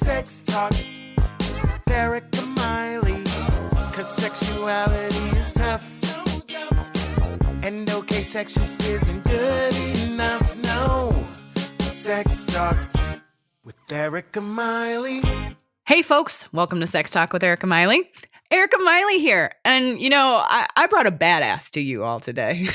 Sex Talk with Erika Miley. 'Cause sexuality is tough. And okay, sex just isn't good enough, no. Sex Talk with Erika Miley. Hey folks, welcome to Sex Talk with Erika Miley. Erika Miley here. And you know, I brought a badass to you all today.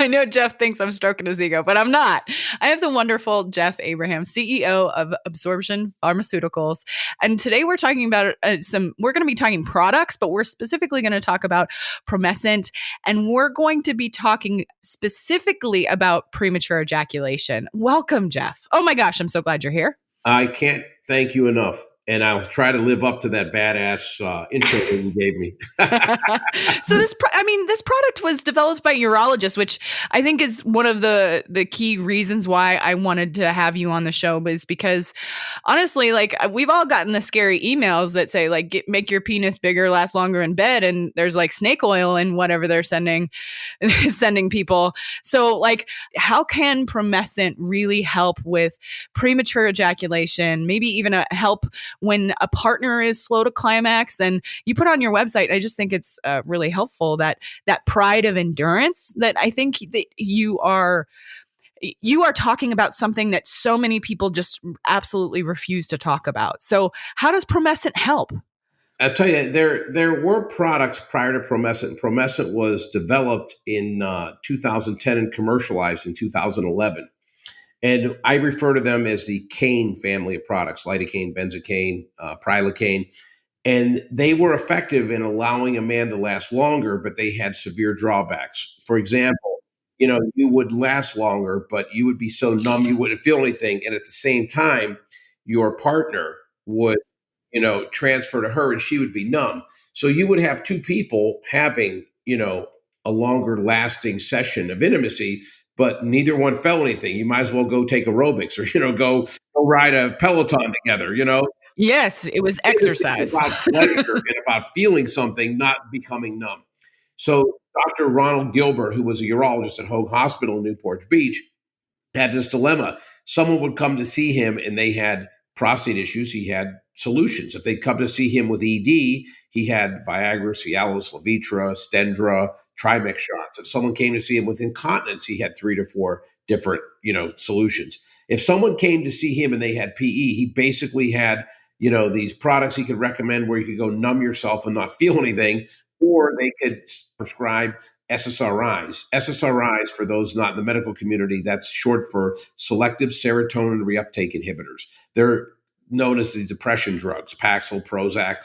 I know Jeff thinks I'm stroking his ego, but I'm not. I have the wonderful Jeff Abraham, CEO of Absorption Pharmaceuticals. And today we're talking about we're going to be talking products, but we're specifically going to talk about Promescent. And we're going to be talking specifically about premature ejaculation. Welcome, Jeff. Oh my gosh, I'm so glad you're here. I can't thank you enough. And I'll try to live up to that badass intro that you gave me. So this product was developed by urologists, which I think is one of the key reasons why I wanted to have you on the show, is because honestly, like, we've all gotten the scary emails that say like, make your penis bigger, last longer in bed. And there's like snake oil in whatever they're sending people. So like, how can Promescent really help with premature ejaculation? Maybe even help when a partner is slow to climax. And you put on your website, I just think it's really helpful, that pride of endurance, that I think that you are talking about something that so many people just absolutely refuse to talk about. So how does Promescent help? I'll tell you, there were products prior to Promescent. Promescent was developed in 2010 and commercialized in 2011. And I refer to them as the cane family of products: lidocaine, benzocaine, prilocaine. And they were effective in allowing a man to last longer, but they had severe drawbacks. For example, you would last longer, but you would be so numb you wouldn't feel anything. And at the same time, your partner would, transfer to her and she would be numb. So you would have two people having, a longer lasting session of intimacy, but neither one felt anything. You might as well go take aerobics or, go ride a Peloton together, Yes, it was exercise. It's about pleasure and about feeling something, not becoming numb. So Dr. Ronald Gilbert, who was a urologist at Hoag Hospital in Newport Beach, had this dilemma. Someone would come to see him and they had prostate issues. He had solutions. If they'd come to see him with ED, he had Viagra, Cialis, Levitra, Stendra, Trimix shots. If someone came to see him with incontinence, he had 3 to 4 different, solutions. If someone came to see him and they had PE, he basically had, these products he could recommend where you could go numb yourself and not feel anything, or they could prescribe SSRIs. SSRIs, for those not in the medical community, that's short for selective serotonin reuptake inhibitors. They're known as the depression drugs, Paxil, Prozac.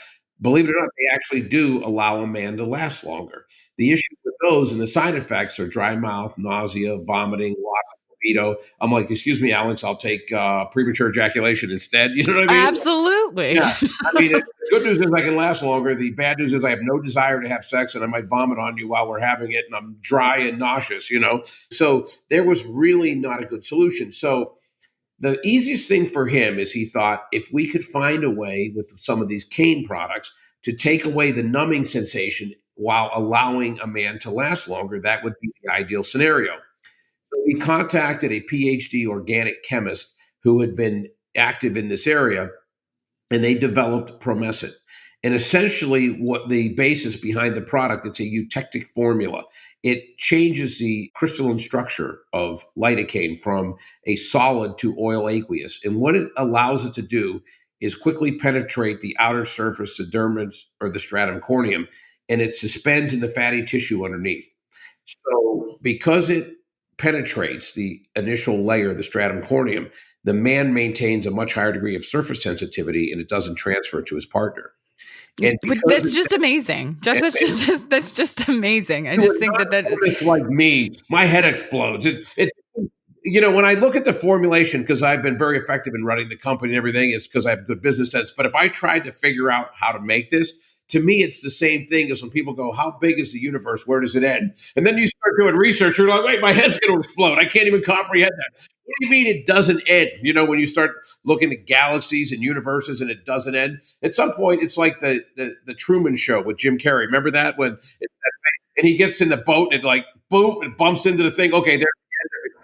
Believe it or not, they actually do allow a man to last longer. The issue with those and the side effects are dry mouth, nausea, vomiting, loss of libido. I'm like, excuse me, Alex, I'll take premature ejaculation instead. You know what I mean? Absolutely. Yeah. I mean, the good news is I can last longer. The bad news is I have no desire to have sex and I might vomit on you while we're having it and I'm dry and nauseous, So there was really not a good solution. So the easiest thing for him is he thought, if we could find a way with some of these cane products to take away the numbing sensation while allowing a man to last longer, that would be the ideal scenario. So he contacted a PhD organic chemist who had been active in this area, and they developed Promescent. And essentially what the basis behind the product, it's a eutectic formula. It changes the crystalline structure of lidocaine from a solid to oil aqueous. And what it allows it to do is quickly penetrate the outer surface, the dermis or the stratum corneum, and it suspends in the fatty tissue underneath. So because it penetrates the initial layer, the stratum corneum, the man maintains a much higher degree of surface sensitivity and it doesn't transfer to his partner. And that's just amazing. Jeff, that's just amazing. I just think that it's like me. My head explodes. It's when I look at the formulation, because I've been very effective in running the company and everything, it's because I have good business sense. But if I tried to figure out how to make this, to me, it's the same thing as when people go, how big is the universe? Where does it end? And then you start doing research. You're like, wait, my head's going to explode. I can't even comprehend that. What do you mean it doesn't end? When you start looking at galaxies and universes and it doesn't end. At some point, it's like the Truman Show with Jim Carrey. Remember that? And he gets in the boat and it like, boom, and bumps into the thing. Okay, there.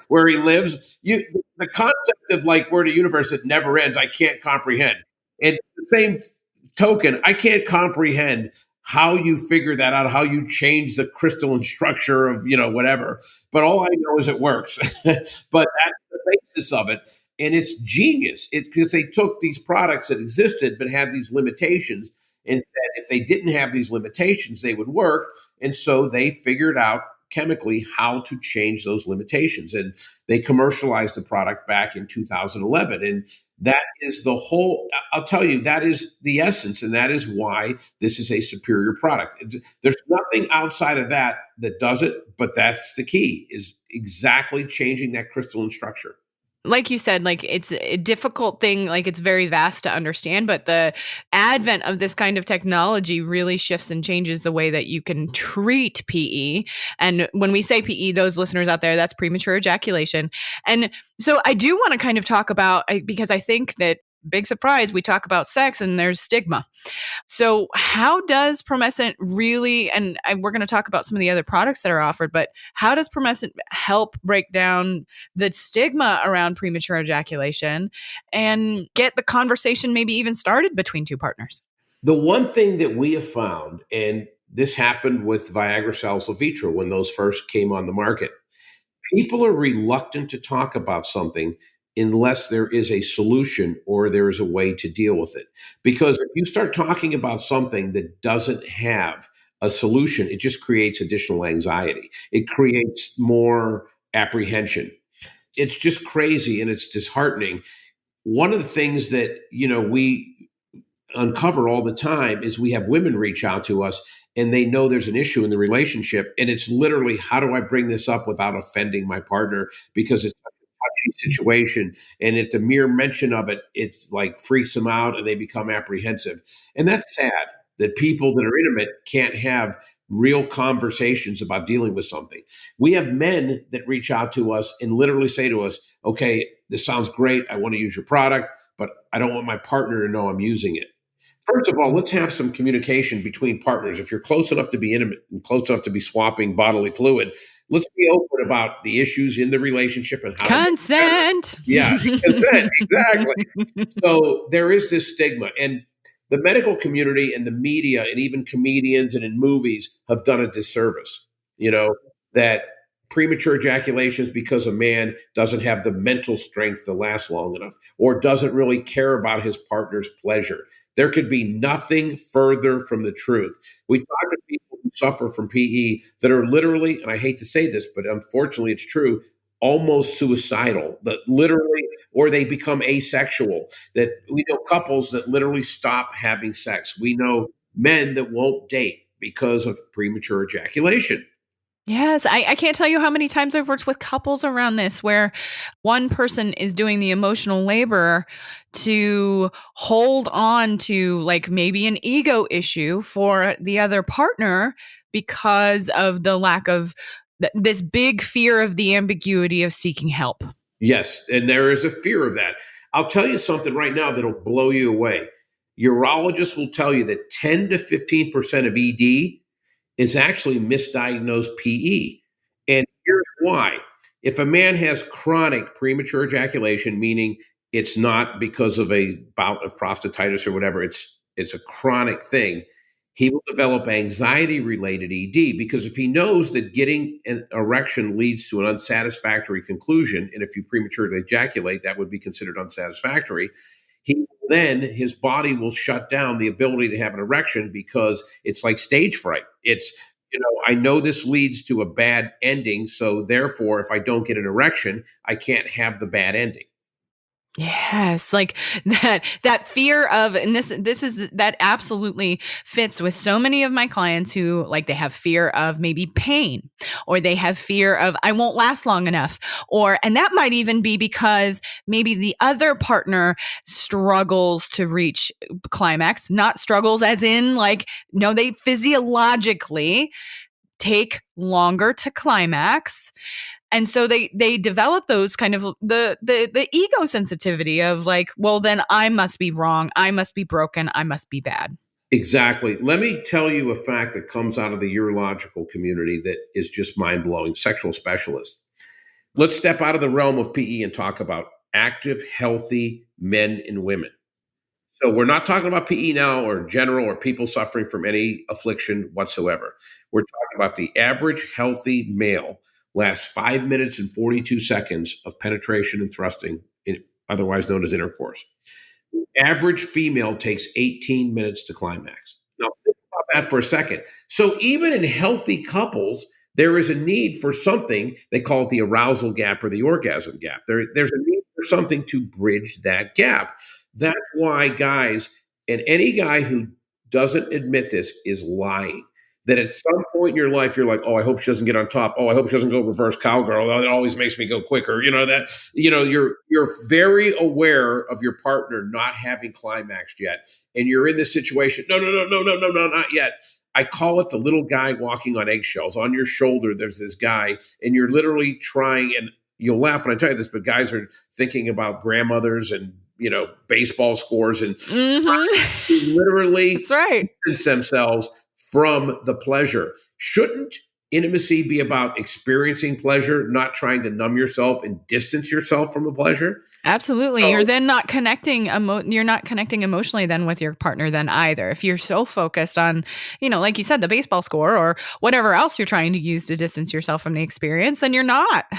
where he lives. The concept of like we're in a universe that never ends, I can't comprehend. And the same token, I can't comprehend how you figure that out, how you change the crystalline structure of, whatever. But all I know is it works. But that's the basis of it. And it's genius because they took these products that existed but had these limitations and said if they didn't have these limitations, they would work. And so they figured out chemically how to change those limitations. And they commercialized the product back in 2011. And that is the whole, I'll tell you, that is the essence. And that is why this is a superior product. There's nothing outside of that that does it, but that's the key, is exactly changing that crystalline structure. Like you said, like it's a difficult thing, like it's very vast to understand, but the advent of this kind of technology really shifts and changes the way that you can treat PE. And when we say PE, those listeners out there, that's premature ejaculation. And so I do want to kind of talk about, because I think that big surprise, we talk about sex and there's stigma. So how does Promescent really, and we're going to talk about some of the other products that are offered, but how does Promescent help break down the stigma around premature ejaculation and get the conversation maybe even started between two partners? The one thing that we have found, and this happened with Viagra Salsifetra when those first came on the market, people are reluctant to talk about something unless there is a solution or there is a way to deal with it. Because if you start talking about something that doesn't have a solution, it just creates additional anxiety. It creates more apprehension. It's just crazy and it's disheartening. One of the things that, we uncover all the time is we have women reach out to us and they know there's an issue in the relationship. And it's literally, how do I bring this up without offending my partner? Because it's touchy situation, and if the mere mention of it, it's like freaks them out and they become apprehensive. And that's sad that people that are intimate can't have real conversations about dealing with something. We have men that reach out to us and literally say to us, okay, this sounds great, I want to use your product, but I don't want my partner to know I'm using it. First of all, let's have some communication between partners. If you're close enough to be intimate and close enough to be swapping bodily fluid, let's be open about the issues in the relationship and how consent. Yeah, consent, exactly. So there is this stigma, and the medical community and the media and even comedians and in movies have done a disservice, that premature ejaculation is because a man doesn't have the mental strength to last long enough or doesn't really care about his partner's pleasure. There could be nothing further from the truth. We talk to people who suffer from PE that are literally, and I hate to say this, but unfortunately it's true, almost suicidal, that literally, or they become asexual, that we know couples that literally stop having sex. We know men that won't date because of premature ejaculation. Yes, I can't tell you how many times I've worked with couples around this where one person is doing the emotional labor to hold on to like maybe an ego issue for the other partner because of the lack of this big fear of the ambiguity of seeking help. Yes, and there is a fear of that. I'll tell you something right now that'll blow you away. Urologists will tell you that 10 to 15% of ED is actually misdiagnosed PE. And here's why. If a man has chronic premature ejaculation, meaning it's not because of a bout of prostatitis or whatever, it's a chronic thing, he will develop anxiety-related ED, because if he knows that getting an erection leads to an unsatisfactory conclusion, and if you prematurely ejaculate, that would be considered unsatisfactory, then his body will shut down the ability to have an erection because it's like stage fright. It's, I know this leads to a bad ending, so therefore, if I don't get an erection, I can't have the bad ending. Yes, like that fear of, and this is that absolutely fits with so many of my clients who like they have fear of maybe pain, or they have fear of I won't last long enough, and that might even be because maybe the other partner struggles to reach climax, not struggles as in like no, they physiologically take longer to climax. And so they develop those kind of the ego sensitivity of like, well, then I must be wrong. I must be broken. I must be bad. Exactly. Let me tell you a fact that comes out of the urological community that is just mind blowing. Sexual specialists. Let's step out of the realm of PE and talk about active, healthy men and women. So we're not talking about PE now or general or people suffering from any affliction whatsoever. We're talking about the average healthy male lasts 5 minutes and 42 seconds of penetration and thrusting, otherwise known as intercourse. The average female takes 18 minutes to climax. Now, think about that for a second. So even in healthy couples, there is a need for something, they call it the arousal gap or the orgasm gap. There's a need for something to bridge that gap. That's why guys, and any guy who doesn't admit this is lying. That at some point in your life, you're like, oh, I hope she doesn't get on top. Oh, I hope she doesn't go reverse cowgirl. Oh, it always makes me go quicker. You're very aware of your partner not having climaxed yet. And you're in this situation. No, not yet. I call it the little guy walking on eggshells. On your shoulder, there's this guy, and you're literally trying, and you'll laugh when I tell you this, but guys are thinking about grandmothers and, baseball scores and literally That's right. distance themselves from the pleasure. Shouldn't intimacy be about experiencing pleasure, not trying to numb yourself and distance yourself from the pleasure? Absolutely. So- You're then not connecting you're not connecting emotionally then with your partner then either. If you're so focused on, like you said, the baseball score or whatever else you're trying to use to distance yourself from the experience, then you're not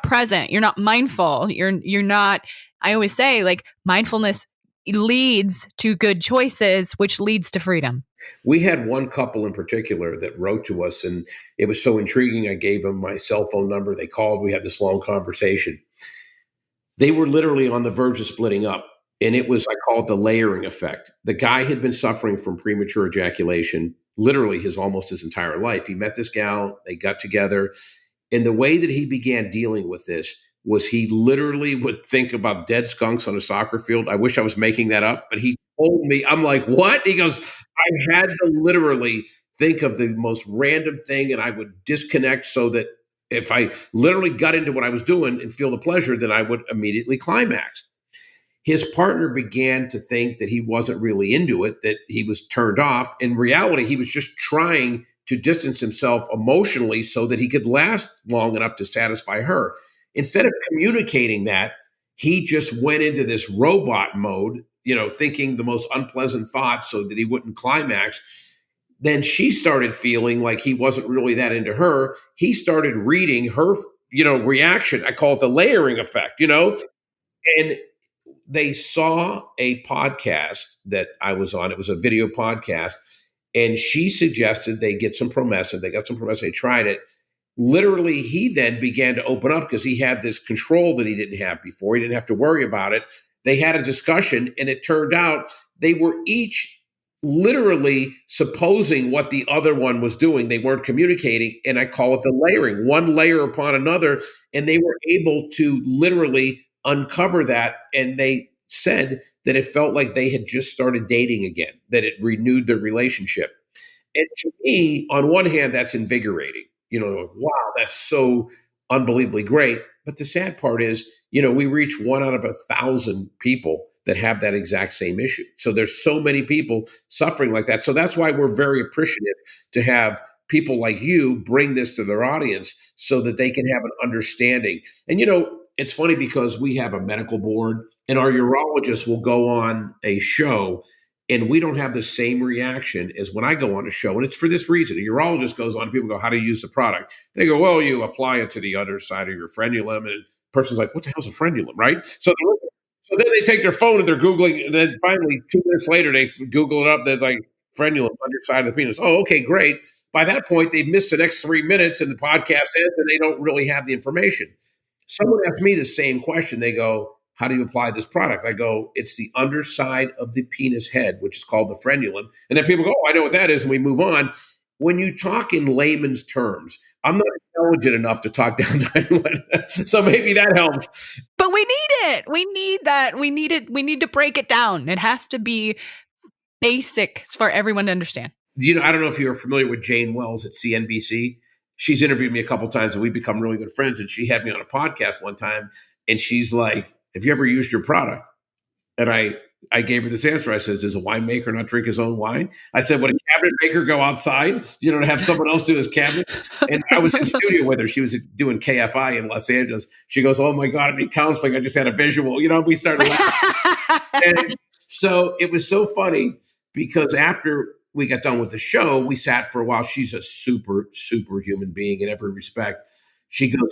present, you're not mindful, you're not, I always say, like, mindfulness leads to good choices, which leads to freedom. We had one couple in particular that wrote to us, and it was so intriguing. I gave them my cell phone number. They called. We had this long conversation. They were literally on the verge of splitting up, and it was, I call it the layering effect. The guy had been suffering from premature ejaculation literally almost his entire life. He met this gal. They got together, and the way that he began dealing with this was he literally would think about dead skunks on a soccer field. I wish I was making that up, but he told me, I'm like, what? He goes, I had to literally think of the most random thing, and I would disconnect so that if I literally got into what I was doing and feel the pleasure, then I would immediately climax. His partner began to think that he wasn't really into it, that he was turned off. In reality, he was just trying to distance himself emotionally so that he could last long enough to satisfy her. Instead of communicating that, he just went into this robot mode, thinking the most unpleasant thoughts so that he wouldn't climax. Then she started feeling like he wasn't really that into her. He started reading her, reaction. I call it the layering effect, and they saw a podcast that I was on. It was a video podcast, and she suggested they get some Promescent. They got some Promescent. They tried it. Literally, he then began to open up because he had this control that he didn't have before. He didn't have to worry about it. They had a discussion, and it turned out they were each literally supposing what the other one was doing. They weren't communicating, and I call it the layering, one layer upon another, and they were able to literally uncover that, and they said that it felt like they had just started dating again, that it renewed their relationship. And to me, on one hand, that's invigorating. Wow, that's so unbelievably great. But the sad part is, we reach 1 out of 1,000 people that have that exact same issue. So there's so many people suffering like that. So that's why we're very appreciative to have people like you bring this to their audience so that they can have an understanding. And, it's funny because we have a medical board, and our urologist will go on a show, and we don't have the same reaction as when I go on a show. And it's for this reason. A urologist goes on, people go, how do you use the product? They go, well, you apply it to the other side of your frenulum. And the person's like, what the hell's a frenulum, right? So then they take their phone and they're Googling. And then finally, 2 minutes later, they Google it up. They're like, frenulum, underside of the penis. Oh, okay, great. By that point, they've missed the next 3 minutes and the podcast ends, and they don't really have the information. Someone asked me the same question. They go, how do you apply this product? I go, it's the underside of the penis head, which is called the frenulum. And then people go, oh, I know what that is. And we move on. When you talk in layman's terms, I'm not intelligent enough to talk down to anyone. So maybe that helps. But we need it. We need that. We need it. We need to break it down. It has to be basic for everyone to understand. I don't know if you're familiar with Jane Wells at CNBC. She's interviewed me a couple of times, and we've become really good friends. And she had me on a podcast one time, and she's like, have you ever used your product? And I I gave her this answer. I said, does a winemaker not drink his own wine? I said, would a cabinet maker go outside, to have someone else do his cabinet? And I was in studio with her. She was doing KFI in Los Angeles. She goes, oh my God, I need counseling. I just had a visual. We started laughing. And so it was so funny because after we got done with the show, we sat for a while. She's a super, super human being in every respect. She goes,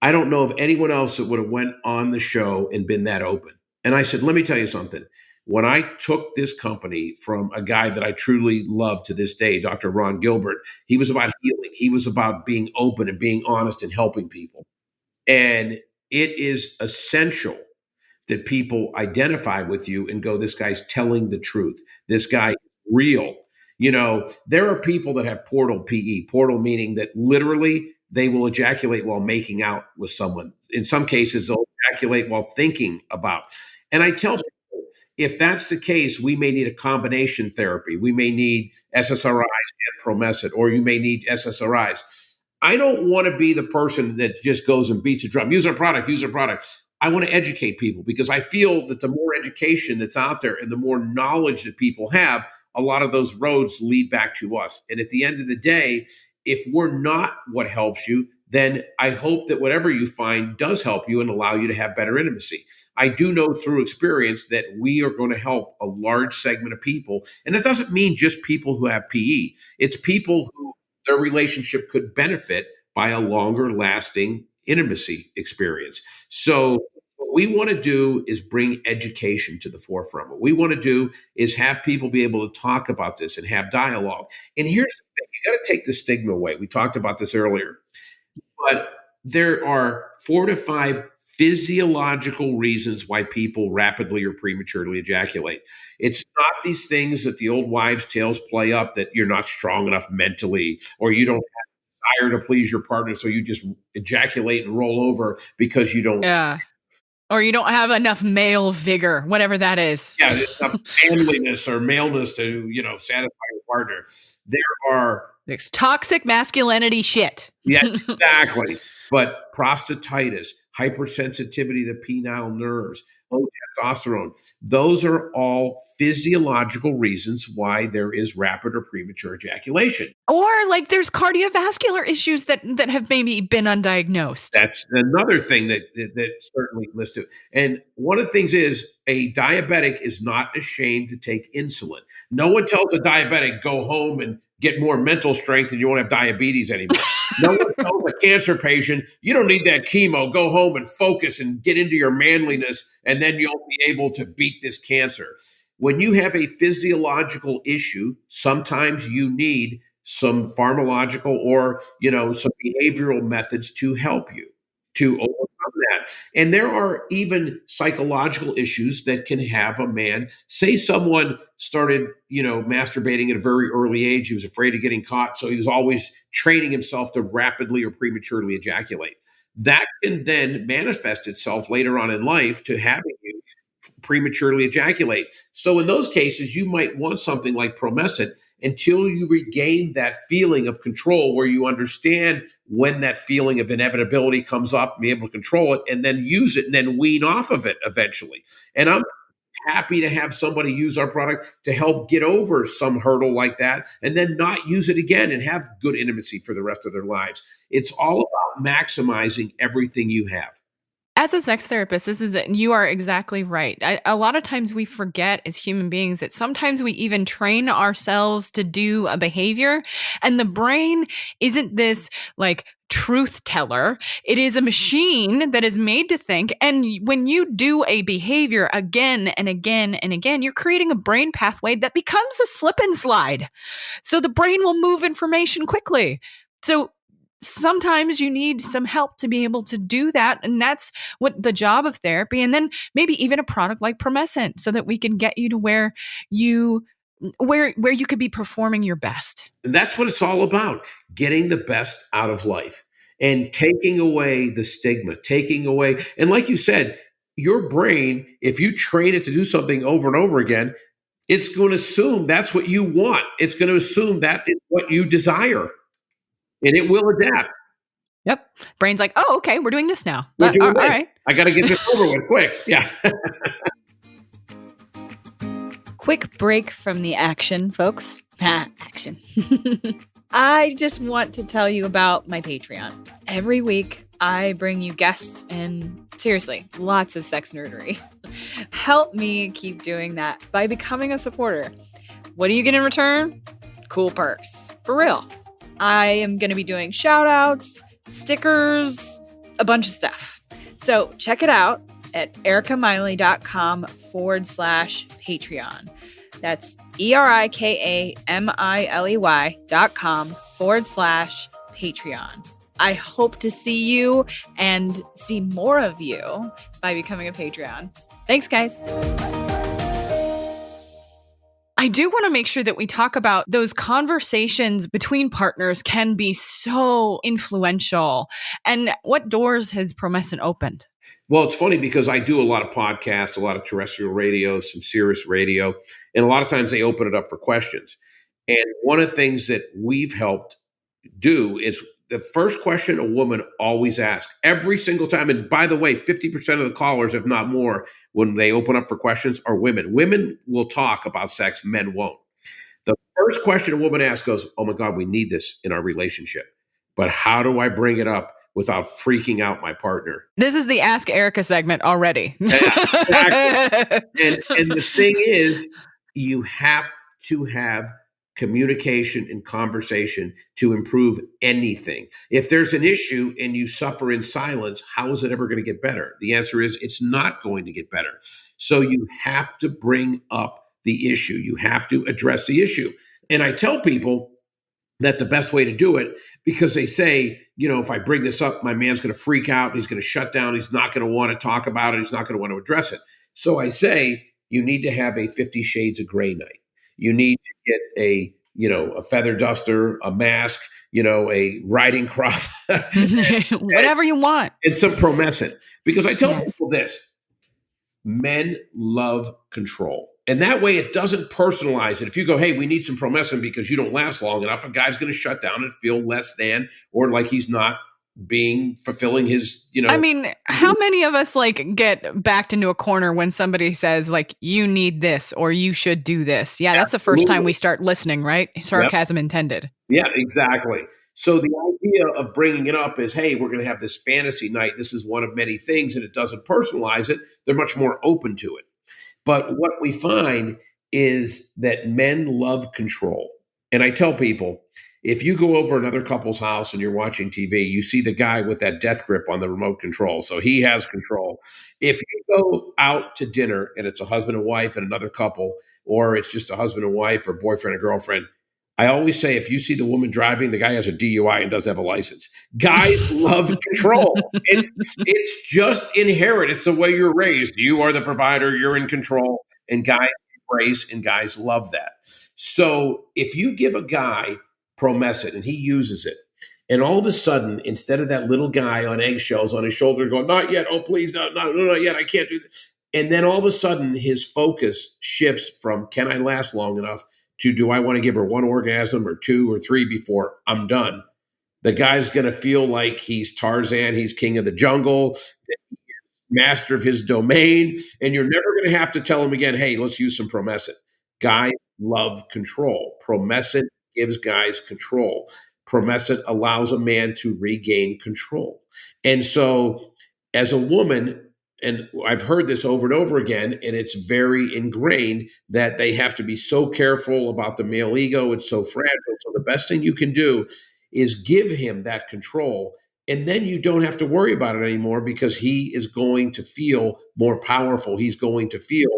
I don't know of anyone else that would have went on the show and been that open. And I said, let me tell you something. When I took this company from a guy that I truly love to this day, Dr. Ron Gilbert, he was about healing. He was about being open and being honest and helping people. And it is essential that people identify with you and go, this guy's telling the truth. This guy is real. There are people that have portal PE, portal meaning that literally they will ejaculate while making out with someone. In some cases, they'll ejaculate while thinking about. And I tell people, if that's the case, we may need a combination therapy. We may need SSRIs and Promescent, or you may need SSRIs. I don't want to be the person that just goes and beats a drum. Use our product, use our product. I want to educate people because I feel that the more education that's out there and the more knowledge that people have, a lot of those roads lead back to us. And at the end of the day, if we're not what helps you, then I hope that whatever you find does help you and allow you to have better intimacy. I do know through experience that we are going to help a large segment of people. And it doesn't mean just people who have PE. It's people who their relationship could benefit by a longer lasting intimacy experience. So what we want to do is bring education to the forefront. What we want to do is have people be able to talk about this and have dialogue. And here's the thing, you got to take the stigma away. We talked about this earlier, but there are 4 to 5 physiological reasons why people rapidly or prematurely ejaculate. It's not these things that the old wives' tales play up that you're not strong enough mentally, or you don't have desire to please your partner, so you just ejaculate and roll over because you don't. Yeah. Or you don't have enough male vigor, whatever that is. Yeah, enough manliness or maleness to, satisfy your partner. There are It's toxic masculinity shit. Yes, exactly. But prostatitis, hypersensitivity to penile nerves, low testosterone, those are all physiological reasons why there is rapid or premature ejaculation. Or like there's cardiovascular issues that have maybe been undiagnosed. That's another thing that certainly listed. And one of the things is a diabetic is not ashamed to take insulin. No one tells a diabetic, go home and get more mental strength and you won't have diabetes anymore. No one tells a cancer patient, you don't need that chemo, go home and focus and get into your manliness and then you'll be able to beat this cancer. When you have a physiological issue, sometimes you need some pharmacological or, some behavioral methods to help you to overcome that. And there are even psychological issues that can have a man, say someone started, masturbating at a very early age. He was afraid of getting caught. So he was always training himself to rapidly or prematurely ejaculate. That can then manifest itself later on in life to having you prematurely ejaculate. So in those cases, you might want something like Promescent until you regain that feeling of control where you understand when that feeling of inevitability comes up, be able to control it and then use it and then wean off of it eventually. And I'm happy to have somebody use our product to help get over some hurdle like that and then not use it again and have good intimacy for the rest of their lives. It's all about maximizing everything you have. As a sex therapist, you are exactly right. A lot of times we forget as human beings that sometimes we even train ourselves to do a behavior, and the brain isn't this like truth teller. It is a machine that is made to think. And when you do a behavior again and again and again, you're creating a brain pathway that becomes a slip and slide. So the brain will move information quickly. So sometimes you need some help to be able to do that. And that's what the job of therapy. And then maybe even a product like Promescent so that we can get you to where you could be performing your best. And that's what it's all about, getting the best out of life and taking away the stigma, taking away. And like you said, your brain, if you train it to do something over and over again, it's going to assume that's what you want. It's going to assume that is what you desire. And it will adapt. Yep. Brain's like, oh, okay, we're doing this now. All right. I got to get this over with quick. Yeah. quick break from the action, folks. Action. I just want to tell you about my Patreon. Every week, I bring you guests and seriously, lots of sex nerdery. Help me keep doing that by becoming a supporter. What do you get in return? Cool perks. For real. I am going to be doing shout outs, stickers, a bunch of stuff. So check it out at erikamiley.com/Patreon. That's erikamiley.com/Patreon. I hope to see you and see more of you by becoming a Patreon. Thanks, guys. I do want to make sure that we talk about those conversations between partners can be so influential. And what doors has Promescent opened? Well, it's funny because I do a lot of podcasts, a lot of terrestrial radio, some Sirius radio, and a lot of times they open it up for questions. And one of the things that we've helped do is the first question a woman always asks every single time. And by the way, 50% of the callers, if not more, when they open up for questions are women. Women will talk about sex, men won't. The first question a woman asks goes, oh my God, we need this in our relationship. But how do I bring it up without freaking out my partner? This is the Ask Erika segment already. Exactly. And the thing is, you have to have communication and conversation to improve anything. If there's an issue and you suffer in silence, how is it ever going to get better? The answer is it's not going to get better. So you have to bring up the issue. You have to address the issue. And I tell people that the best way to do it, because they say, if I bring this up, my man's going to freak out. He's going to shut down. He's not going to want to talk about it. He's not going to want to address it. So I say, you need to have a 50 Shades of Gray night. You need to get a feather duster, a mask, a riding crop, whatever you want. And some Promescent. Because I tell people this, men love control. And that way it doesn't personalize it. If you go, hey, we need some Promescent because you don't last long enough, a guy's going to shut down and feel less than, or like he's not fulfilling his, I mean, how many of us get backed into a corner when somebody says you need this or you should do this? Yeah, that's the first time we start listening, right? Sarcasm intended. Yeah, exactly. So the idea of bringing it up is, hey, we're going to have this fantasy night. This is one of many things, and it doesn't personalize it. They're much more open to it. But what we find is that men love control. And I tell people, if you go over another couple's house and you're watching TV, you see the guy with that death grip on the remote control. So he has control. If you go out to dinner and it's a husband and wife and another couple, or it's just a husband and wife or boyfriend and girlfriend, I always say, if you see the woman driving, the guy has a DUI and doesn't have a license. Guys love control. It's just inherent. It's the way you're raised. You are the provider. You're in control. And guys embrace and guys love that. So if you give a guy Promescent and he uses it, and all of a sudden, instead of that little guy on eggshells on his shoulder going, not yet, oh please, no, not yet, I can't do this. And then all of a sudden his focus shifts from, can I last long enough, to, do I want to give her one orgasm or two or three before I'm done? The guy's going to feel like he's Tarzan, he's king of the jungle, that he is master of his domain, and you're never going to have to tell him again, hey, let's use some Promescent. Guys love control. Promescent gives guys control. Promescent allows a man to regain control. And so as a woman, and I've heard this over and over again, and it's very ingrained that they have to be so careful about the male ego. It's so fragile. So the best thing you can do is give him that control. And then you don't have to worry about it anymore because he is going to feel more powerful. He's going to feel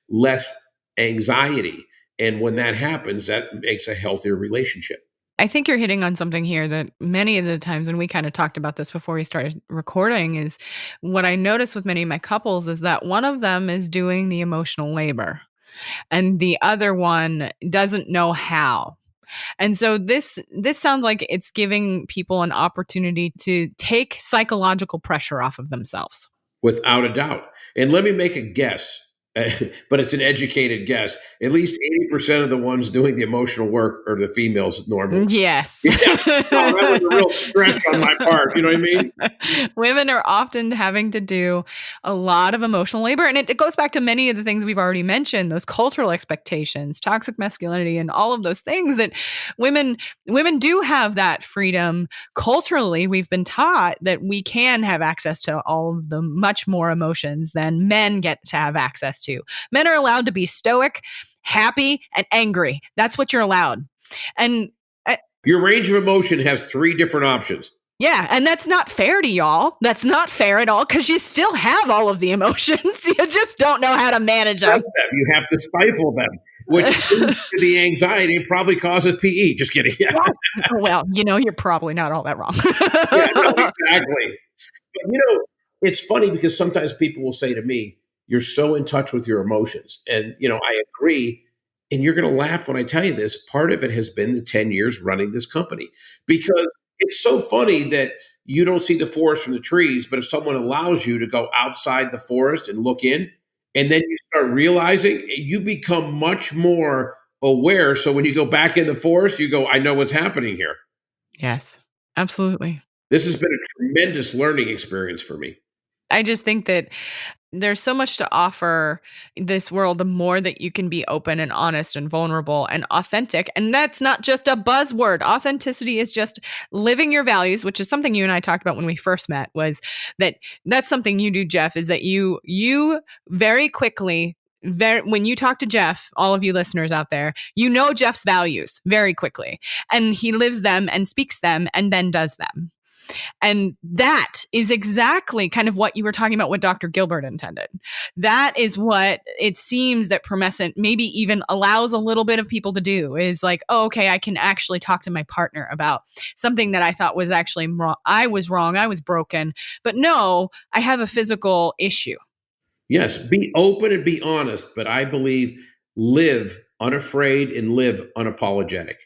less anxiety. And when that happens, that makes a healthier relationship. I think you're hitting on something here that many of the times, and we kind of talked about this before we started recording, is what I notice with many of my couples is that one of them is doing the emotional labor and the other one doesn't know how. And so this sounds like it's giving people an opportunity to take psychological pressure off of themselves. Without a doubt. And let me make a guess but it's an educated guess. At least 80% of the ones doing the emotional work are the females normally. Yes. Yeah. Oh, that was a real stretch on my part. You know what I mean? Women are often having to do a lot of emotional labor. And it goes back to many of the things we've already mentioned, those cultural expectations, toxic masculinity, and all of those things that women do have that freedom. Culturally, we've been taught that we can have access to all of the much more emotions than men get to have access to. Men are allowed to be stoic, happy, and angry. That's what you're allowed. And your range of emotion has 3 different options. yeah, and that's not fair to y'all. That's not fair at all because you still have all of the emotions. You just don't know how to manage them. You have to stifle them, which leads to the anxiety and probably causes PE. Just kidding. Yeah. Well, you're probably not all that wrong. Yeah, no, exactly. But, it's funny because sometimes people will say to me, you're so in touch with your emotions. And, I agree. And you're going to laugh when I tell you this. Part of it has been the 10 years running this company because it's so funny that you don't see the forest from the trees, but if someone allows you to go outside the forest and look in, and then you start realizing, you become much more aware. So when you go back in the forest, you go, I know what's happening here. Yes, absolutely. This has been a tremendous learning experience for me. I just think that there's so much to offer this world, the more that you can be open and honest and vulnerable and authentic. And that's not just a buzzword. Authenticity is just living your values, which is something you and I talked about when we first met, was that's something you do, Jeff, is that you very quickly, when you talk to Jeff, all of you listeners out there, Jeff's values very quickly, and he lives them and speaks them and then does them. And that is exactly kind of what you were talking about, what Dr. Gilbert intended. That is what it seems that Promescent maybe even allows a little bit of people to do, is like, oh, okay, I can actually talk to my partner about something that I thought was actually wrong. I was wrong. I was broken. But no, I have a physical issue. Yes, be open and be honest. But I believe live unafraid and live unapologetic.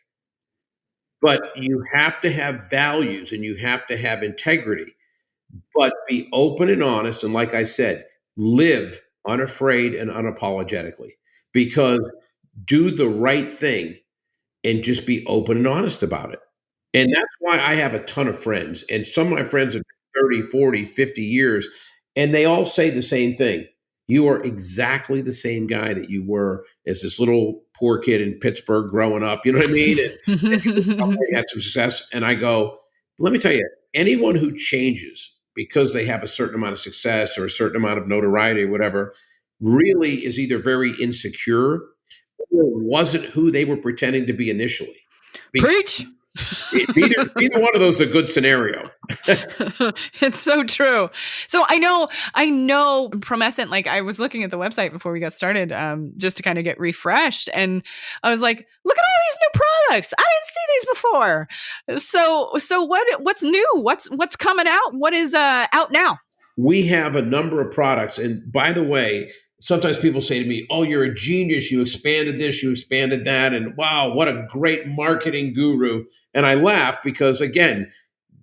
But you have to have values and you have to have integrity, but be open and honest. And like I said, live unafraid and unapologetically, because do the right thing and just be open and honest about it. And that's why I have a ton of friends. And some of my friends have been 30, 40, 50 years, and they all say the same thing. You are exactly the same guy that you were as this little poor kid in Pittsburgh growing up. You know what I mean? And you had some success. And I go, let me tell you, anyone who changes because they have a certain amount of success or a certain amount of notoriety or whatever really is either very insecure or wasn't who they were pretending to be initially. Preach. Either one of those is a good scenario. It's so true. So I know Promescent, like I was looking at the website before we got started, just to kind of get refreshed. And I was like, look at all these new products. I didn't see these before. So what's new? What's coming out? What is out now? We have a number of products. And by the way, sometimes people say to me, oh, you're a genius. You expanded this, you expanded that. And wow, what a great marketing guru. And I laugh because, again,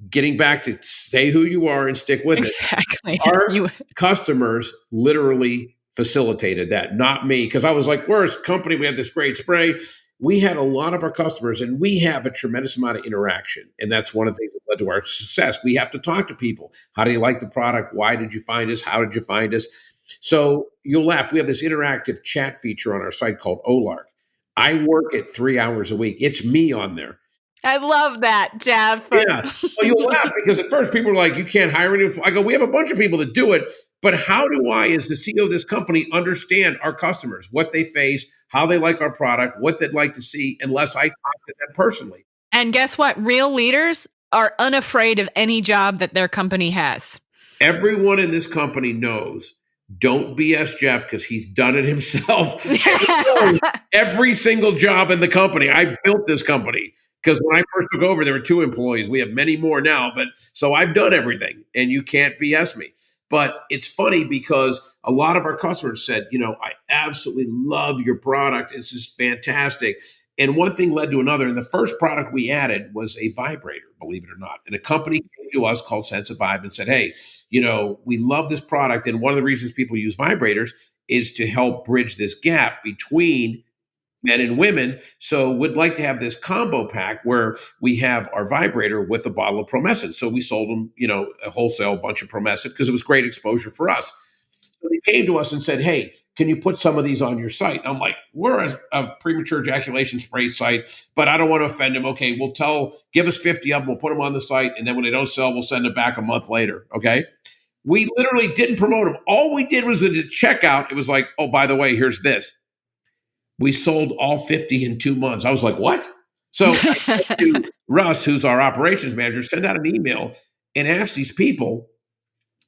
getting back to stay who you are and stick with exactly. it. Our customers literally facilitated that, not me. Because I was like, we're a company, we have this great spray. We had a lot of our customers, and we have a tremendous amount of interaction. And that's one of the things that led to our success. We have to talk to people. How do you like the product? Why did you find us? How did you find us? So you'll laugh. We have this interactive chat feature on our site called OLARC. I work at 3 hours a week. It's me on there. I love that, Jeff. Yeah. Well, you'll laugh because at first people are like, you can't hire anyone. I go, we have a bunch of people that do it. But how do I, as the CEO of this company, understand our customers, what they face, how they like our product, what they'd like to see, unless I talk to them personally? And guess what? Real leaders are unafraid of any job that their company has. Everyone in this company knows, don't BS Jeff because he's done it himself. Every single job in the company. I built this company. Because when I first took over, there were 2 employees. We have many more now, but so I've done everything, and you can't BS me. But it's funny because a lot of our customers said, I absolutely love your product. This is fantastic. And one thing led to another. And the first product we added was a vibrator, believe it or not. And a company came to us called Sensibive and said, hey, we love this product. And one of the reasons people use vibrators is to help bridge this gap between men and women. So would like to have this combo pack where we have our vibrator with a bottle of Promescent. So we sold them, a wholesale bunch of Promescent because it was great exposure for us. So they came to us and said, hey, can you put some of these on your site? And I'm like, we're a premature ejaculation spray site, but I don't want to offend them. Okay, give us 50 of them. We'll put them on the site. And then when they don't sell, we'll send it back a month later. Okay. We literally didn't promote them. All we did was at the checkout. It was like, oh, by the way, here's this. We sold all 50 in 2 months. I was like, what? So I said to Russ, who's our operations manager, send out an email and ask these people,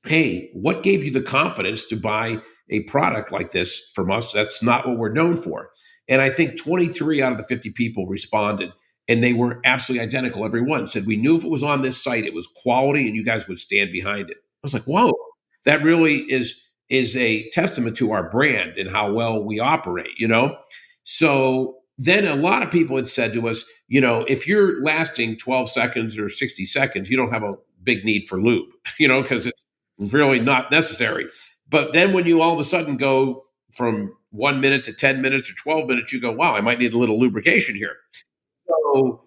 hey, what gave you the confidence to buy a product like this from us? That's not what we're known for. And I think 23 out of the 50 people responded, and they were absolutely identical. Every one said, we knew if it was on this site, it was quality and you guys would stand behind it. I was like, whoa, that really is a testament to our brand and how well we operate, So then a lot of people had said to us, if you're lasting 12 seconds or 60 seconds, you don't have a big need for lube, because it's really not necessary. But then when you all of a sudden go from 1 minute to 10 minutes or 12 minutes, you go, wow, I might need a little lubrication here. So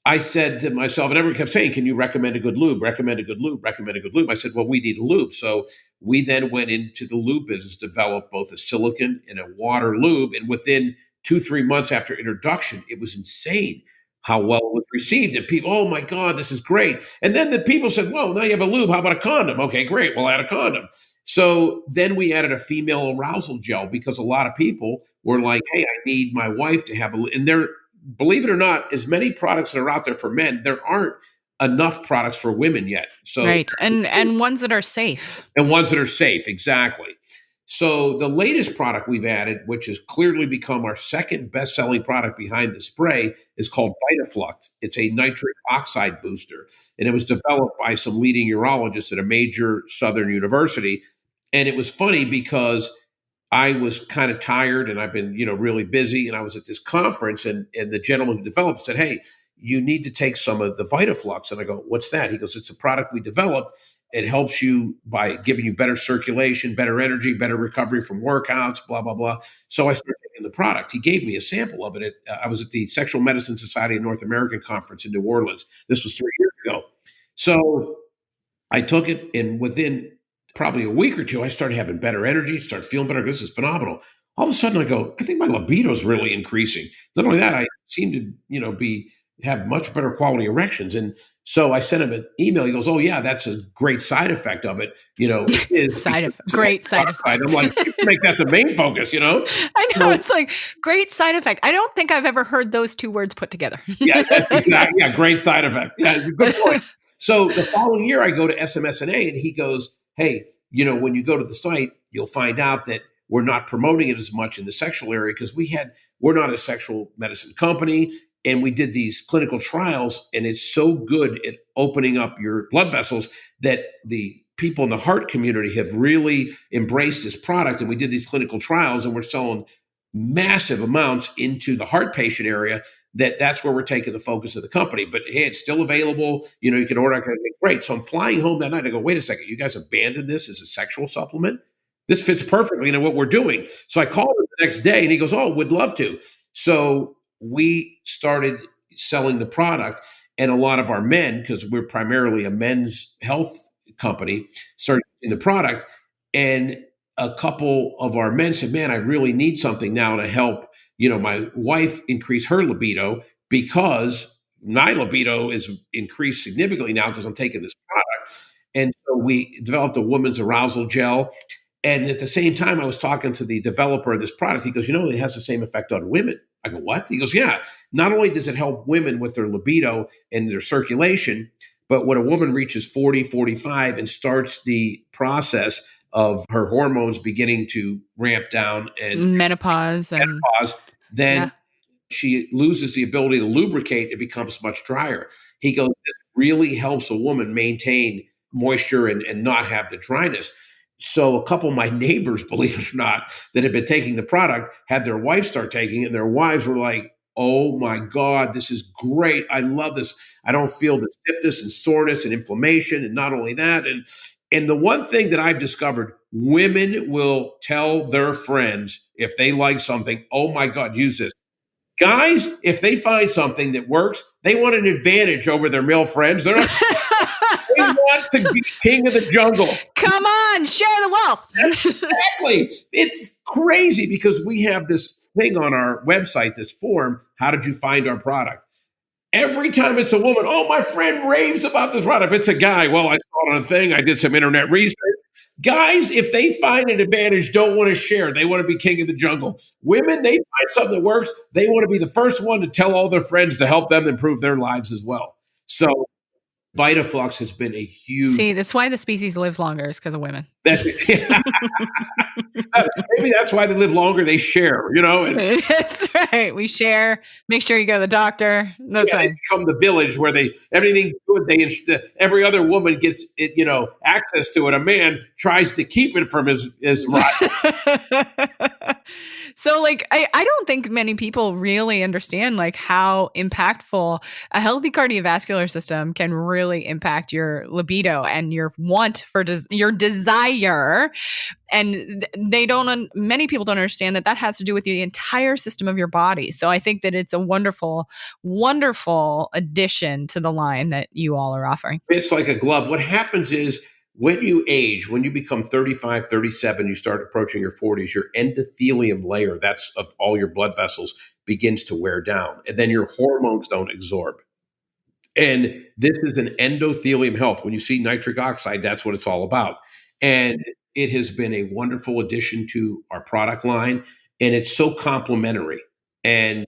I said to myself, and everyone kept saying, can you recommend a good lube? Recommend a good lube, recommend a good lube. I said, well, we need a lube. So we then went into the lube business, developed both a silicone and a water lube. And within 2-3 months after introduction, it was insane how well it was received. And people, oh my God, this is great. And then the people said, well, now you have a lube. How about a condom? Okay, great. We'll add a condom. So then we added a female arousal gel because a lot of people were like, hey, I need my wife to have and believe it or not, as many products that are out there for men, there aren't enough products for women yet. So right. And ones that are safe. And ones that are safe, exactly. So the latest product we've added, which has clearly become our second best-selling product behind the spray, is called VitaFlux. It's a nitric oxide booster. And it was developed by some leading urologists at a major Southern university. And it was funny because I was kind of tired and I've been, really busy. And I was at this conference and the gentleman who developed said, hey, you need to take some of the VitaFlux. And I go, what's that? He goes, it's a product we developed. It helps you by giving you better circulation, better energy, better recovery from workouts, blah, blah, blah. So I started taking the product. He gave me a sample of it. I was at the Sexual Medicine Society of North American Conference in New Orleans. This was 3 years ago. So I took it, and within probably a week or two, I started having better energy, started feeling better. This is phenomenal. All of a sudden I go, I think my libido is really increasing. Not only that, I seem to, have much better quality erections. And so I sent him an email. He goes, oh yeah, that's a great side effect of it. Great side effect. I'm like, you can make that the main focus, I know. It's like great side effect. I don't think I've ever heard those two words put together. Yeah, that's exactly. Yeah, great side effect. Yeah, good point. So the following year I go to SMSNA and he goes, hey, when you go to the site, you'll find out that we're not promoting it as much in the sexual area because we're not a sexual medicine company. And we did these clinical trials, and it's so good at opening up your blood vessels that the people in the heart community have really embraced this product. And we did these clinical trials, and we're selling massive amounts into the heart patient area. That's where we're taking the focus of the company. But hey, it's still available. You can order. Great. So I'm flying home that night. I go, wait a second, you guys abandoned this as a sexual supplement? This fits perfectly into what we're doing. So I called him the next day, and he goes, oh, would love to. So we started selling the product, and a lot of our men, because we're primarily a men's health company, started using the product. And a couple of our men said, man, I really need something now to help, my wife increase her libido, because my libido is increased significantly now because I'm taking this product. And so we developed a woman's arousal gel. And at the same time, I was talking to the developer of this product. He goes, it has the same effect on women. I go, what? He goes, yeah. Not only does it help women with their libido and their circulation, but when a woman reaches 40, 45 and starts the process of her hormones beginning to ramp down and menopause, then she loses the ability to lubricate. It becomes much drier. He goes, this really helps a woman maintain moisture and not have the dryness. So a couple of my neighbors, believe it or not, that had been taking the product, had their wife start taking it, and their wives were like, oh my God, this is great. I love this. I don't feel the stiffness and soreness and inflammation. And not only that, and the one thing that I've discovered, women will tell their friends if they like something, oh my God, use this. Guys, if they find something that works, they want an advantage over their male friends. They want to be king of the jungle. Come on, share the wealth. Exactly. It's crazy because we have this thing on our website, this form. How did you find our product? Every time it's a woman, oh, my friend raves about this product. If it's a guy, well, I saw it on a thing. I did some internet research. Guys, if they find an advantage, don't want to share. They want to be king of the jungle. Women, they find something that works. They want to be the first one to tell all their friends to help them improve their lives as well. So VitaFlux has been a huge. See, that's why the species lives longer, is because of women. Maybe that's why they live longer. They share, And that's right. We share. Make sure you go to the doctor. That's they become the village where everything good. Every other woman gets it, access to it. A man tries to keep it from his rival. So I don't think many people really understand how impactful a healthy cardiovascular system can really impact your libido and your want for your desire. And many people don't understand that has to do with the entire system of your body. So I think that it's a wonderful, wonderful addition to the line that you all are offering. It's like a glove. What happens is, when you age, when you become 35, 37, you start approaching your 40s, your endothelium layer, that's of all your blood vessels, begins to wear down. And then your hormones don't absorb. And this is an endothelium health. When you see nitric oxide, that's what it's all about. And it has been a wonderful addition to our product line. And it's so complementary. And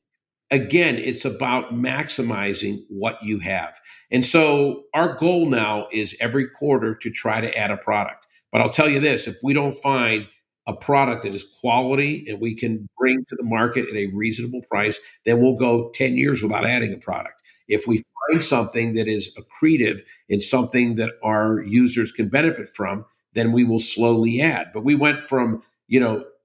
again, it's about maximizing what you have. And so our goal now is every quarter to try to add a product. But I'll tell you this, if we don't find a product that is quality and we can bring to the market at a reasonable price, then we'll go 10 years without adding a product. If we find something that is accretive and something that our users can benefit from, then we will slowly add. But we went from,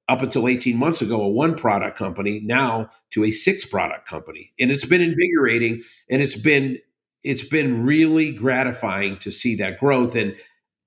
up until 18 months ago, a 1-product company, now to a 6-product company. And it's been invigorating, and it's been really gratifying to see that growth. And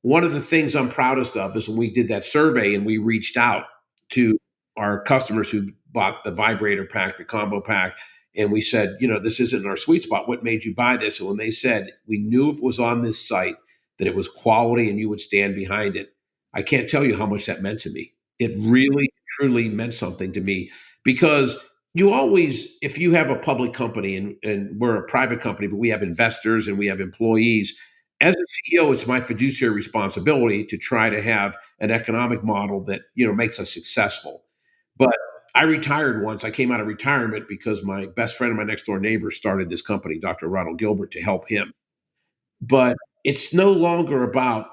one of the things I'm proudest of is when we did that survey and we reached out to our customers who bought the vibrator pack, the combo pack, and we said, this isn't our sweet spot. What made you buy this? And when they said, we knew if it was on this site that it was quality and you would stand behind it, I can't tell you how much that meant to me. It really, truly meant something to me, because you always, if you have a public company and we're a private company, but we have investors and we have employees, as a CEO, it's my fiduciary responsibility to try to have an economic model that, makes us successful. But I retired once. I came out of retirement because my best friend and my next door neighbor started this company, Dr. Ronald Gilbert, to help him. But it's no longer about,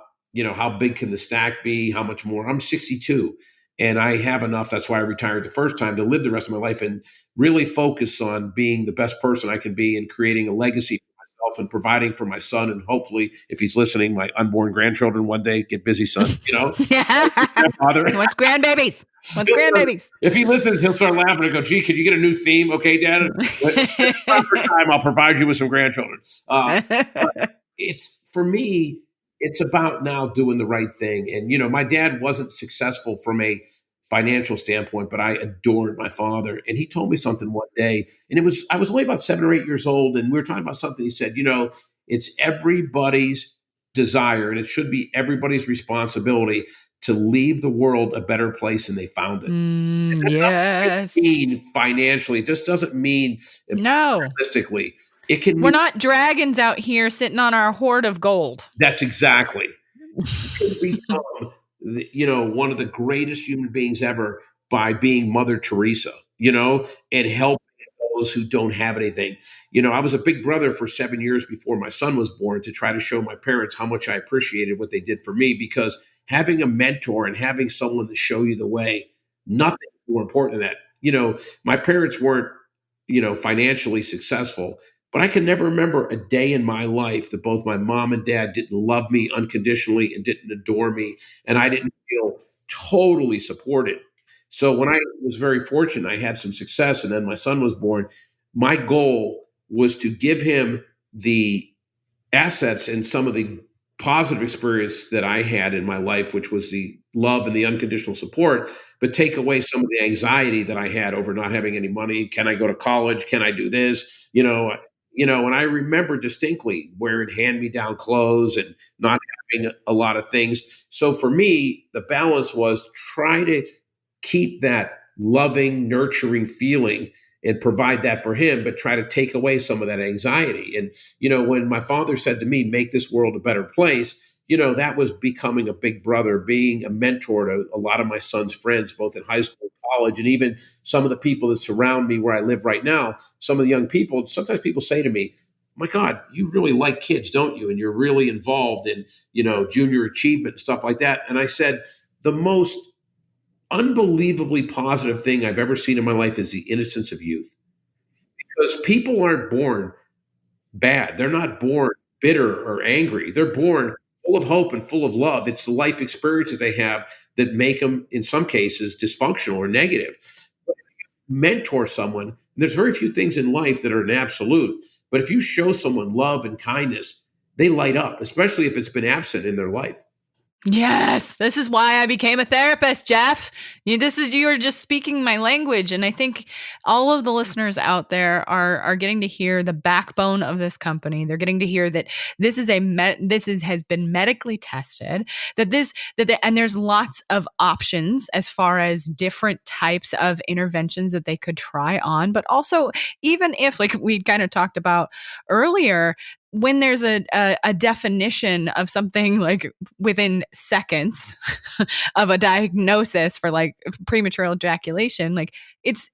how big can the stack be? How much more? I'm 62 and I have enough. That's why I retired the first time, to live the rest of my life and really focus on being the best person I can be and creating a legacy for myself and providing for my son. And hopefully, if he's listening, my unborn grandchildren one day. Get busy, son. Yeah. What's grandbabies? What's grandbabies? If he listens, he'll start laughing and go, gee, could you get a new theme? Okay, Dad. But time, I'll provide you with some grandchildren. For me, it's about now doing the right thing. And, my dad wasn't successful from a financial standpoint, but I adored my father. And he told me something one day, and I was only about 7 or 8 years old. And we were talking about something. He said, it's everybody's desire, and it should be everybody's responsibility to leave the world a better place than they found it. Yes. Doesn't mean financially. It just doesn't mean realistically. We're not dragons out here sitting on our hoard of gold. That's exactly. You can become, one of the greatest human beings ever by being Mother Teresa, and helping those who don't have anything. I was a big brother for 7 years before my son was born, to try to show my parents how much I appreciated what they did for me, because having a mentor and having someone to show you the way, nothing is more important than that. My parents weren't, financially successful, but I can never remember a day in my life that both my mom and dad didn't love me unconditionally and didn't adore me, and I didn't feel totally supported. So when I was very fortunate, I had some success, and then my son was born. my goal was to give him the assets and some of the positive experience that I had in my life, which was the love and the unconditional support, but take away some of the anxiety that I had over not having any money. Can I go to college? Can I do this? And I remember distinctly wearing hand-me-down clothes and not having a lot of things. So for me, the balance was try to keep that loving, nurturing feeling and provide that for him, but try to take away some of that anxiety. And, when my father said to me, make this world a better place, that was becoming a big brother, being a mentor to a lot of my son's friends, both in high school, college, and even some of the people that surround me where I live right now. Some of the young people, sometimes people say to me, my God, you really like kids, don't you? And you're really involved in, junior achievement and stuff like that. And I said, the most unbelievably positive thing I've ever seen in my life is the innocence of youth. Because people aren't born bad. They're not born bitter or angry. They're born full of hope and full of love. It's the life experiences they have that make them, in some cases, dysfunctional or negative. But if you mentor someone, there's very few things in life that are an absolute. But if you show someone love and kindness, they light up, especially if it's been absent in their life. Yes, this is why I became a therapist, Jeff. You are just speaking my language, and I think all of the listeners out there are getting to hear the backbone of this company. They're getting to hear that this is has been medically tested. And there's lots of options as far as different types of interventions that they could try on, but also even if, like we kind of talked about earlier, when there's a definition of something like within seconds of a diagnosis for like premature ejaculation, like it's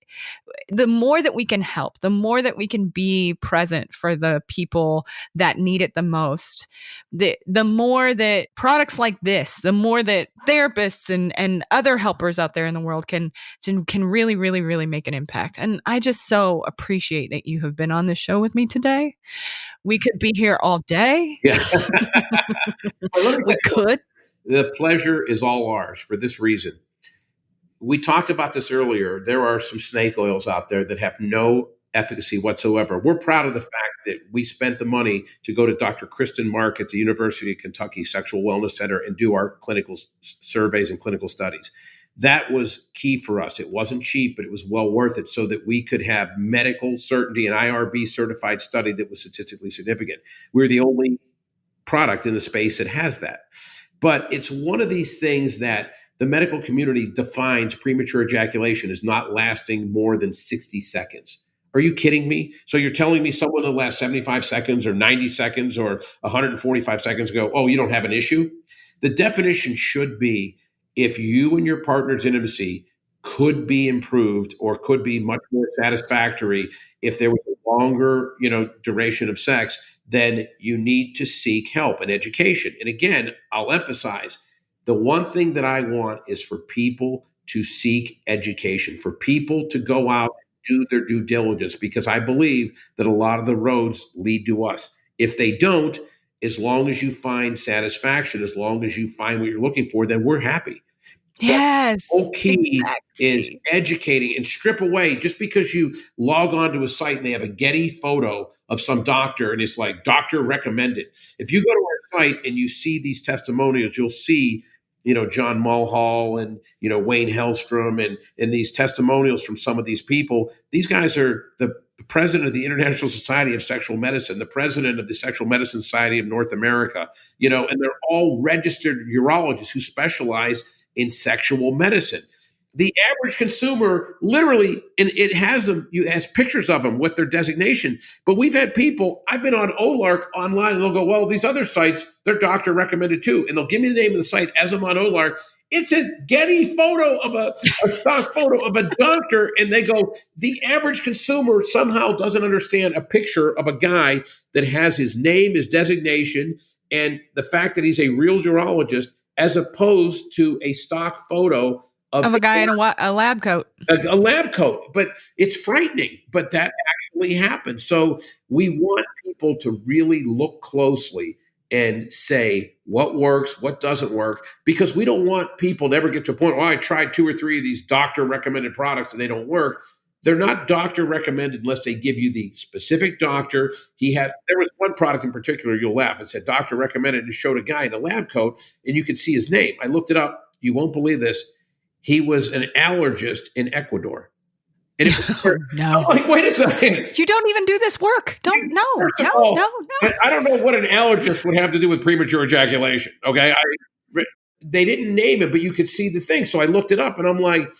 the more that we can help, the more that we can be present for the people that need it the most, the more that products like this, the more that therapists and other helpers out there in the world can really, really, really make an impact. And I just so appreciate that you have been on the show with me today. We could be here all day. Yeah. We could. The pleasure is all ours for this reason. We talked about this earlier. There are some snake oils out there that have no efficacy whatsoever. We're proud of the fact that we spent the money to go to Dr. Kristen Mark at the University of Kentucky Sexual Wellness Center and do our clinical surveys and clinical studies. That was key for us. It wasn't cheap, but it was well worth it so that we could have medical certainty, an IRB certified study that was statistically significant. We're the only product in the space that has that. But it's one of these things that the medical community defines premature ejaculation as not lasting more than 60 seconds. Are you kidding me? So you're telling me someone that lasts 75 seconds or 90 seconds or 145 seconds ago, oh, you don't have an issue? The definition should be if you and your partner's intimacy could be improved or could be much more satisfactory if there was a longer, duration of sex, then you need to seek help and education. And again, I'll emphasize, the one thing that I want is for people to seek education, for people to go out and do their due diligence, because I believe that a lot of the roads lead to us. If they don't, as long as you find satisfaction, as long as you find what you're looking for, then we're happy. Yes. The whole key is educating and strip away. Just because you log on to a site and they have a Getty photo of some doctor and it's like doctor recommended. If you go to our site and you see these testimonials, you'll see, John Mulhall and, Wayne Hellstrom and these testimonials from some of these people. These guys are the president of the International Society of Sexual Medicine, the president of the Sexual Medicine Society of North America, and they're all registered urologists who specialize in sexual medicine. The average consumer literally, and it has them, you has pictures of them with their designation. But we've had people, I've been on OLARC online and they'll go, well, these other sites, their doctor recommended too. And they'll give me the name of the site as I'm on OLARC. It's a Getty photo of a stock photo of a doctor. And they go, the average consumer somehow doesn't understand a picture of a guy that has his name, his designation, and the fact that he's a real urologist as opposed to a stock photo of a guy in a lab coat. A lab coat. But it's frightening, but that actually happens. So we want people to really look closely and say what works, what doesn't work, because we don't want people to ever get to a point, I tried 2 or 3 of these doctor recommended products and they don't work. they're not doctor recommended unless they give you the specific doctor. There was one product in particular, you'll laugh. It said doctor recommended, and showed a guy in a lab coat, and you could see his name. I looked it up. You won't believe this. He was an allergist in Ecuador. And No. I'm like, wait a second. You don't even do this work. First of all, I don't know what an allergist would have to do with premature ejaculation. Okay. They didn't name it, but you could see the thing. So I looked it up, and I'm like,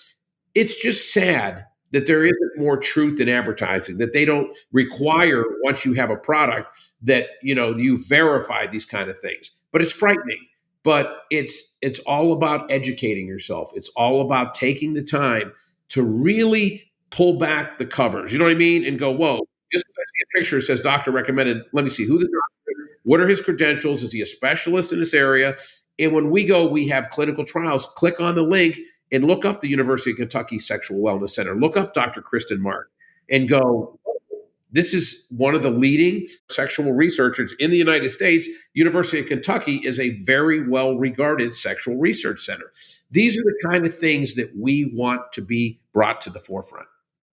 it's just sad that there isn't more truth in advertising, that they don't require, once you have a product, that, you verify these kind of things. But it's frightening. But it's all about educating yourself. It's all about taking the time to really pull back the covers. You know what I mean? And go, whoa, just because I see a picture that says doctor recommended, let me see who the doctor is, what are his credentials? Is he a specialist in this area? And when we have clinical trials. Click on the link and look up the University of Kentucky Sexual Wellness Center. Look up Dr. Kristen Mark and go, this is one of the leading sexual researchers in the United States. University of Kentucky is a very well-regarded sexual research center. These are the kind of things that we want to be brought to the forefront.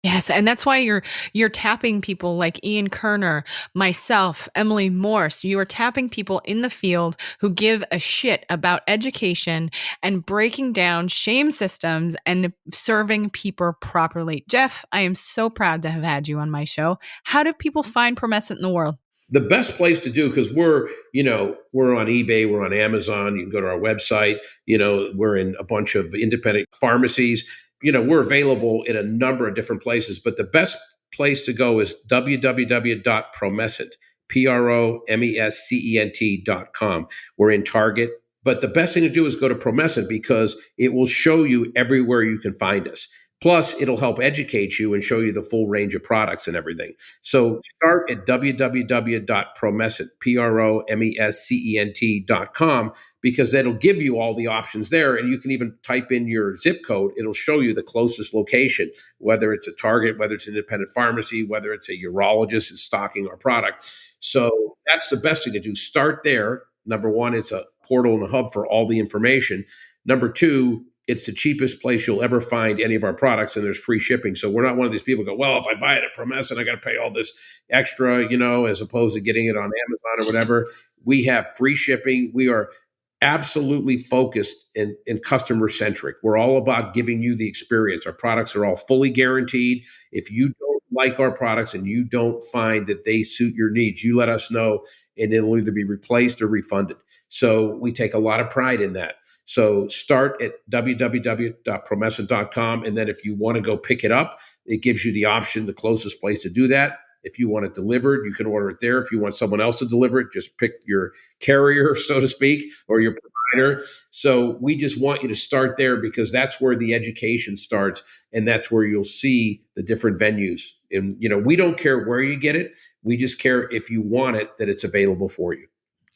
Yes, and that's why you're tapping people like Ian Kerner, myself, Emily Morse. You are tapping people in the field who give a shit about education and breaking down shame systems and serving people properly. Jeff, I am so proud to have had you on my show. How do people find Promescent in the world? The best place to do, because we're on eBay, we're on Amazon. You can go to our website. We're in a bunch of independent pharmacies. We're available in a number of different places, but the best place to go is www.promescent, Promescent.com. We're in Target, but the best thing to do is go to Promescent because it will show you everywhere you can find us. Plus, it'll help educate you and show you the full range of products and everything. So start at www.promescent, Promescent.com, because that'll give you all the options there. And you can even type in your zip code. It'll show you the closest location, whether it's a Target, whether it's an independent pharmacy, whether it's a urologist is stocking our product. So that's the best thing to do. Start there. Number one, it's a portal and a hub for all the information. Number two, it's the cheapest place you'll ever find any of our products, and there's free shipping. So we're not one of these people who go, well, if I buy it at Promescent, I got to pay all this extra, as opposed to getting it on Amazon or whatever. We have free shipping. We are absolutely focused and customer centric. We're all about giving you the experience. Our products are all fully guaranteed. If you don't like our products and you don't find that they suit your needs, you let us know, and it'll either be replaced or refunded. So we take a lot of pride in that. So start at www.promescent.com. And then if you want to go pick it up, it gives you the option, the closest place to do that. If you want it delivered, you can order it there. If you want someone else to deliver it, just pick your carrier, so to speak, or your provider. So we just want you to start there because that's where the education starts. And that's where you'll see the different venues. And, we don't care where you get it. We just care if you want it, that it's available for you.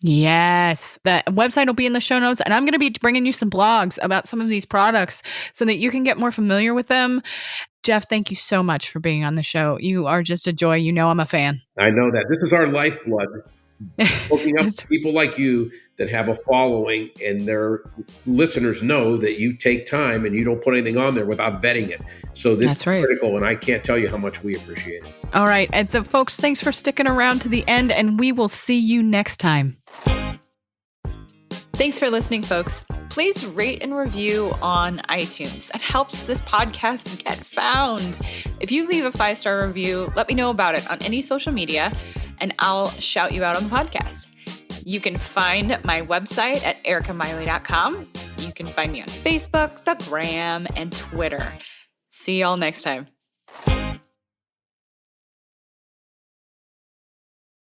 Yes. The website will be in the show notes, and I'm going to be bringing you some blogs about some of these products so that you can get more familiar with them. Jeff, thank you so much for being on the show. You are just a joy. I'm a fan. I know that. This is our lifeblood. Hooking up people like you that have a following, and their listeners know that you take time and you don't put anything on there without vetting it. So this is critical, and I can't tell you how much we appreciate it. All right. And so, folks, thanks for sticking around to the end, and we will see you next time. Thanks for listening, folks. Please rate and review on iTunes. It helps this podcast get found. If you leave a 5-star review, let me know about it on any social media, and I'll shout you out on the podcast. You can find my website at erikamiley.com. You can find me on Facebook, the Gram, and Twitter. See y'all next time.